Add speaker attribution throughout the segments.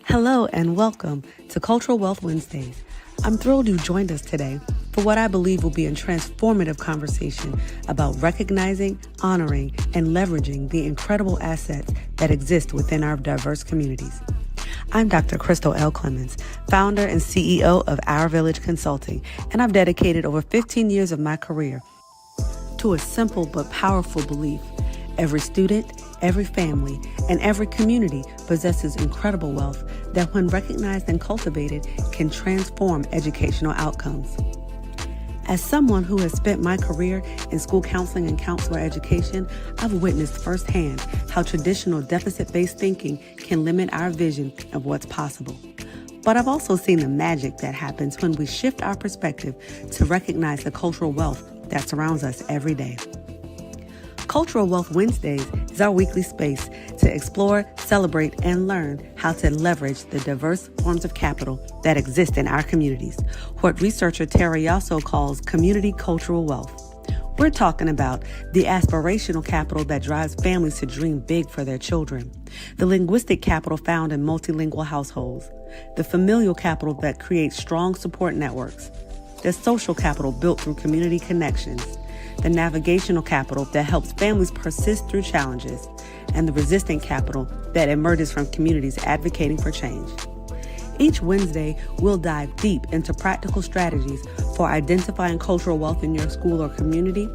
Speaker 1: Hello and welcome to Cultural Wealth Wednesdays. I'm thrilled you joined us today for what I believe will be a transformative conversation about recognizing, honoring, and leveraging the incredible assets that exist within our diverse communities. I'm Dr. Crystal L. Clemens, founder and CEO of Our Village Consulting, and I've dedicated over 15 years of my career to a simple but powerful belief. Every student, every family, and every community possesses incredible wealth that, when recognized and cultivated, can transform educational outcomes. As someone who has spent my career in school counseling and counselor education, I've witnessed firsthand how traditional deficit-based thinking can limit our vision of what's possible. But I've also seen the magic that happens when we shift our perspective to recognize the cultural wealth that surrounds us every day. Cultural Wealth Wednesdays is our weekly space to explore, celebrate, and learn how to leverage the diverse forms of capital that exist in our communities, what researcher Terry Yasso calls community cultural wealth. We're talking about the aspirational capital that drives families to dream big for their children, the linguistic capital found in multilingual households, the familial capital that creates strong support networks, the social capital built through community connections, the navigational capital that helps families persist through challenges, and the resistant capital that emerges from communities advocating for change. Each Wednesday, we'll dive deep into practical strategies for identifying cultural wealth in your school or community,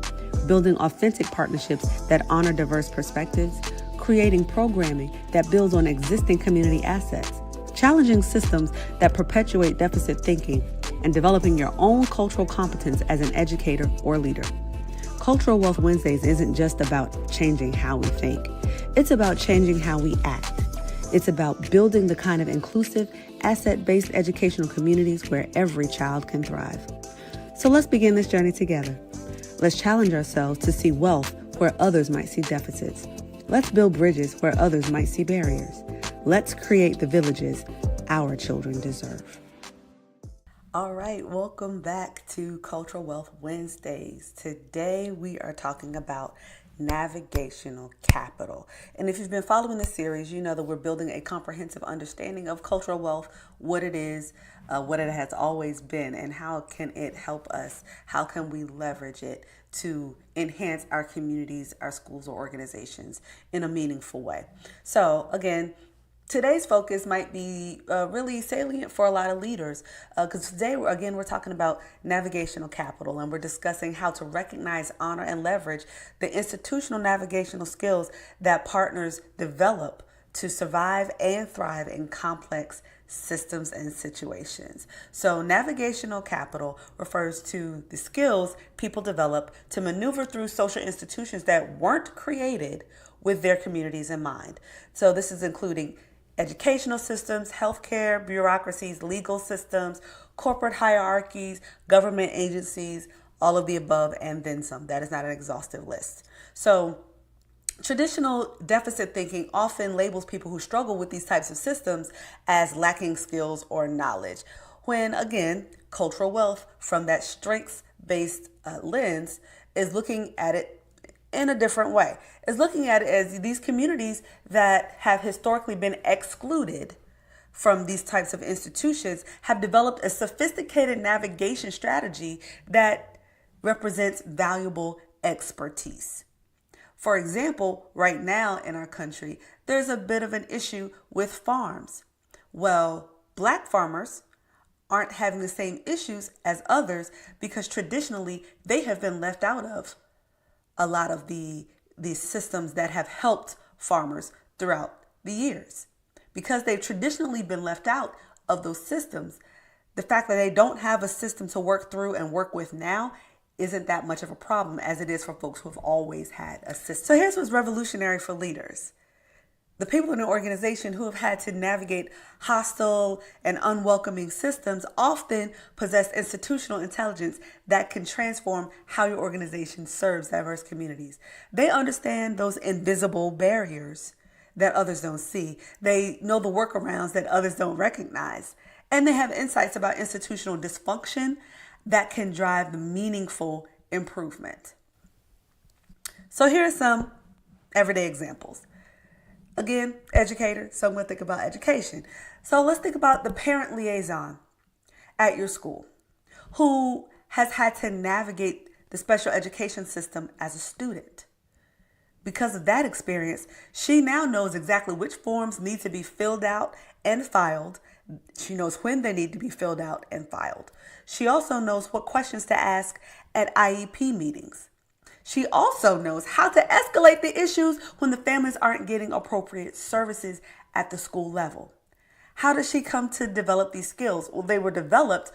Speaker 1: building authentic partnerships that honor diverse perspectives, creating programming that builds on existing community assets, challenging systems that perpetuate deficit thinking, and developing your own cultural competence as an educator or leader. Cultural Wealth Wednesdays isn't just about changing how we think. It's about changing how we act. It's about building the kind of inclusive, asset-based educational communities where every child can thrive. So let's begin this journey together. Let's challenge ourselves to see wealth where others might see deficits. Let's build bridges where others might see barriers. Let's create the villages our children deserve. All right, welcome back to Cultural Wealth Wednesdays. Today we are talking about navigational capital. And if you've been following the series, you know that we're building a comprehensive understanding of cultural wealth, what it is, what it has always been, and how can it help us? How can we leverage it to enhance our communities, our schools, or organizations in a meaningful way? So again, today's focus might be really salient for a lot of leaders because today, again, we're talking about navigational capital, and we're discussing how to recognize, honor, and leverage the institutional navigational skills that partners develop to survive and thrive in complex systems and situations. So navigational capital refers to the skills people develop to maneuver through social institutions that weren't created with their communities in mind. So this is including educational systems, healthcare, bureaucracies, legal systems, corporate hierarchies, government agencies, all of the above, and then some. That is not an exhaustive list. So traditional deficit thinking often labels people who struggle with these types of systems as lacking skills or knowledge, when again, cultural wealth from that strengths-based lens is looking at it in a different way. Is looking at it as these communities that have historically been excluded from these types of institutions have developed a sophisticated navigation strategy that represents valuable expertise. For example, right now in our country, there's a bit of an issue with farms. Well, Black farmers aren't having the same issues as others because traditionally they have been left out of a lot of these systems that have helped farmers throughout the years. Because they've traditionally been left out of those systems, the fact that they don't have a system to work through and work with now isn't that much of a problem as it is for folks who have always had a system. So here's what's revolutionary for leaders. The people in an organization who have had to navigate hostile and unwelcoming systems often possess institutional intelligence that can transform how your organization serves diverse communities. They understand those invisible barriers that others don't see. They know the workarounds that others don't recognize. And they have insights about institutional dysfunction that can drive the meaningful improvement. So here are some everyday examples. Again, educator, so I'm going to think about education. So let's think about the parent liaison at your school who has had to navigate the special education system as a student. Because of that experience, she now knows exactly which forms need to be filled out and filed. She knows when they need to be filled out and filed. She also knows what questions to ask at IEP meetings. She also knows how to escalate the issues when the families aren't getting appropriate services at the school level. How does she come to develop these skills? Well, they were developed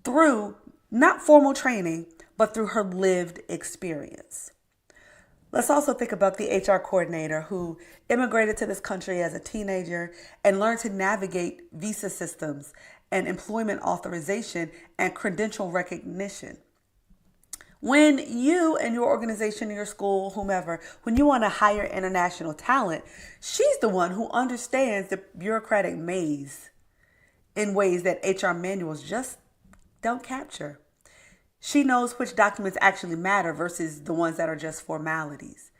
Speaker 1: through not formal training, but through her lived experience. Let's also think about the HR coordinator who immigrated to this country as a teenager and learned to navigate visa systems and employment authorization and credential recognition. When you and your organization, your school, whomever, when you want to hire international talent, she's the one who understands the bureaucratic maze in ways that HR manuals just don't capture. She knows which documents actually matter versus the ones that are just formalities.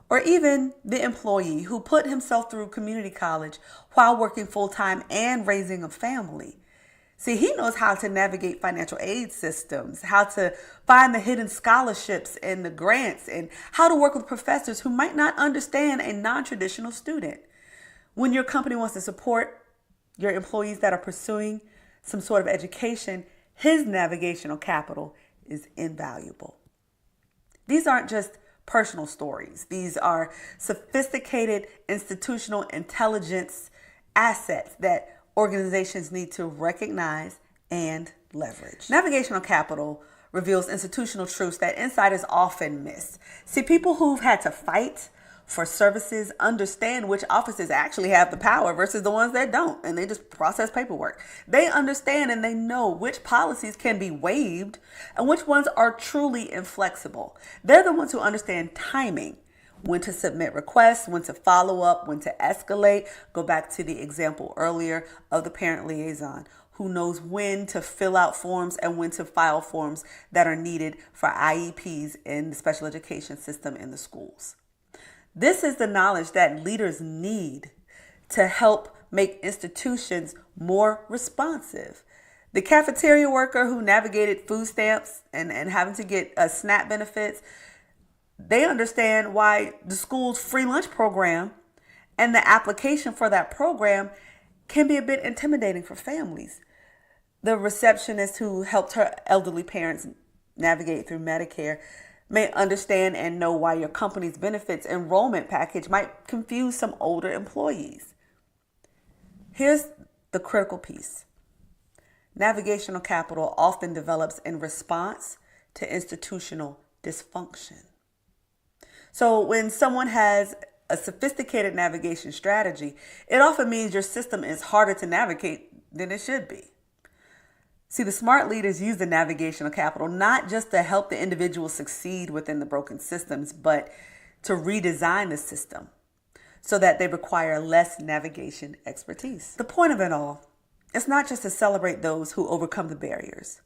Speaker 1: Or even the employee who put himself through community college while working full-time and raising a family. See, he knows how to navigate financial aid systems, how to find the hidden scholarships and the grants, and how to work with professors who might not understand a non-traditional student. When your company wants to support your employees that are pursuing some sort of education, his navigational capital is invaluable. These aren't just personal stories. These are sophisticated institutional intelligence assets that organizations need to recognize and leverage. Navigational capital reveals institutional truths that insiders often miss. See, people who've had to fight for services understand which offices actually have the power versus the ones that don't, and they just process paperwork. They understand and they know which policies can be waived and which ones are truly inflexible. They're the ones who understand timing, when to submit requests, when to follow up, when to escalate. Go back to the example earlier of the parent liaison who knows when to fill out forms and when to file forms that are needed for IEPs in the special education system in the schools. This is the knowledge that leaders need to help make institutions more responsive. The cafeteria worker who navigated food stamps and having to get SNAP benefits, they understand why the school's free lunch program and the application for that program can be a bit intimidating for families. The receptionist who helped her elderly parents navigate through Medicare may understand and know why your company's benefits enrollment package might confuse some older employees. Here's the critical piece. Navigational capital often develops in response to institutional dysfunction. So when someone has a sophisticated navigation strategy, it often means your system is harder to navigate than it should be. See, the smart leaders use the navigational capital not just to help the individual succeed within the broken systems, but to redesign the system so that they require less navigation expertise. The point of it all is not just to celebrate those who overcome the barriers.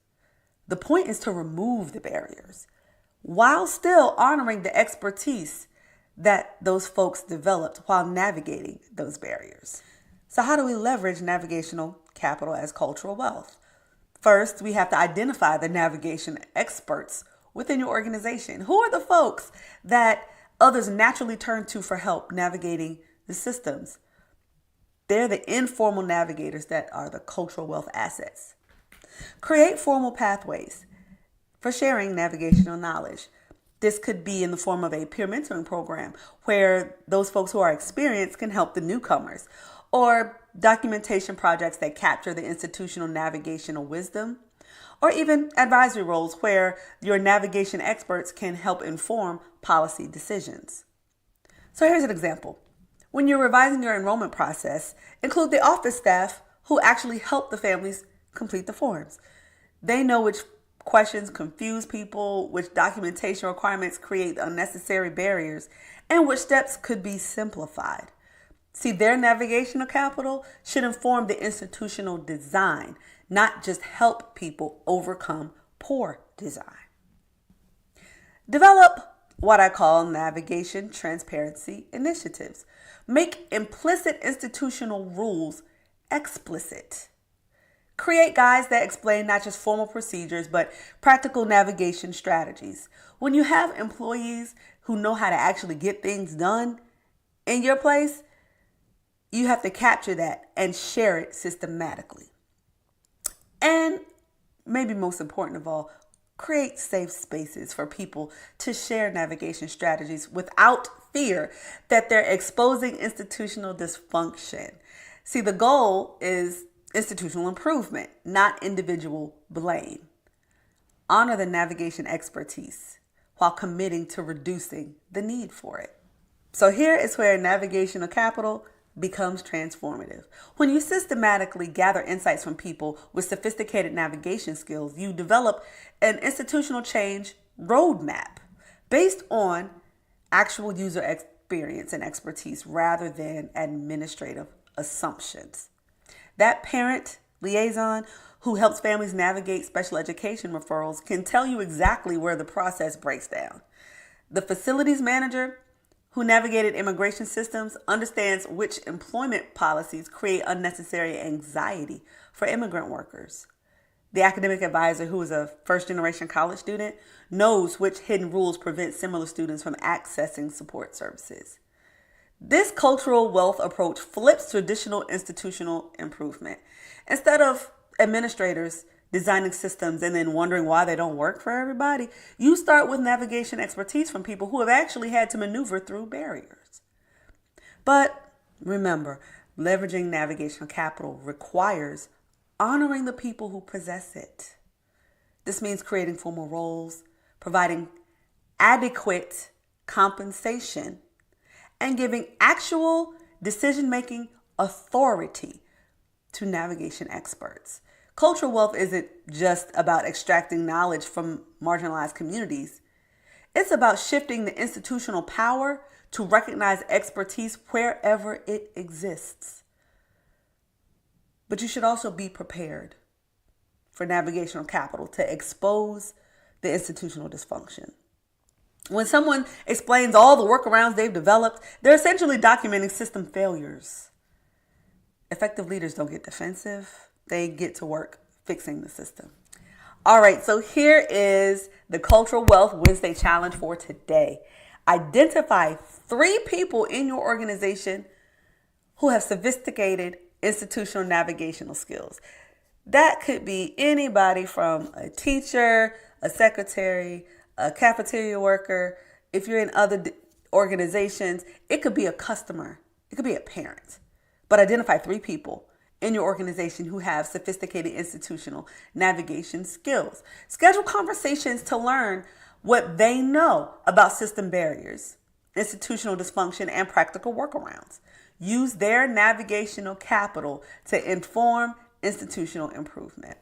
Speaker 1: The point is to remove the barriers while still honoring the expertise that those folks developed while navigating those barriers. So how do we leverage navigational capital as cultural wealth? First, we have to identify the navigation experts within your organization. Who are the folks that others naturally turn to for help navigating the systems? They're the informal navigators that are the cultural wealth assets. Create formal pathways for sharing navigational knowledge. This could be in the form of a peer mentoring program where those folks who are experienced can help the newcomers, or documentation projects that capture the institutional navigational wisdom, or even advisory roles where your navigation experts can help inform policy decisions. So here's an example. When you're revising your enrollment process, include the office staff who actually help the families complete the forms. They know which questions confuse people, which documentation requirements create unnecessary barriers, and which steps could be simplified. See, their navigational capital should inform the institutional design, not just help people overcome poor design. Develop what I call navigation transparency initiatives. Make implicit institutional rules explicit. Create guides that explain not just formal procedures, but practical navigation strategies. When you have employees who know how to actually get things done in your place, you have to capture that and share it systematically. And maybe most important of all, create safe spaces for people to share navigation strategies without fear that they're exposing institutional dysfunction. See, the goal is institutional improvement, not individual blame. Honor the navigation expertise while committing to reducing the need for it. So here is where navigational capital becomes transformative. When you systematically gather insights from people with sophisticated navigation skills, you develop an institutional change roadmap based on actual user experience and expertise rather than administrative assumptions. That parent liaison who helps families navigate special education referrals can tell you exactly where the process breaks down. The facilities manager who navigated immigration systems understands which employment policies create unnecessary anxiety for immigrant workers. The academic advisor who is a first-generation college student knows which hidden rules prevent similar students from accessing support services. This cultural wealth approach flips traditional institutional improvement. Instead of administrators designing systems and then wondering why they don't work for everybody, you start with navigation expertise from people who have actually had to maneuver through barriers. But remember, leveraging navigational capital requires honoring the people who possess it. This means creating formal roles, providing adequate compensation, and giving actual decision-making authority to navigation experts. Cultural wealth isn't just about extracting knowledge from marginalized communities. It's about shifting the institutional power to recognize expertise wherever it exists. But you should also be prepared for navigational capital to expose the institutional dysfunction. When someone explains all the workarounds they've developed, they're essentially documenting system failures. Effective leaders don't get defensive. They get to work fixing the system. All right, so here is the Cultural Wealth Wednesday challenge for today. Identify 3 people in your organization who have sophisticated institutional navigational skills. That could be anybody from a teacher, a secretary, a cafeteria worker. If you're in other organizations, it could be a customer. It could be a parent. But identify 3 people in your organization who have sophisticated institutional navigation skills. Schedule conversations to learn what they know about system barriers, institutional dysfunction, and practical workarounds. Use their navigational capital to inform institutional improvement.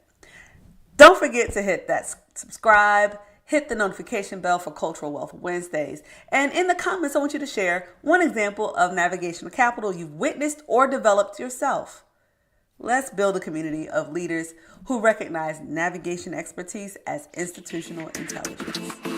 Speaker 1: Don't forget to hit that subscribe, hit the notification bell for Cultural Wealth Wednesdays. And in the comments, I want you to share one example of navigational capital you've witnessed or developed yourself. Let's build a community of leaders who recognize navigation expertise as institutional intelligence.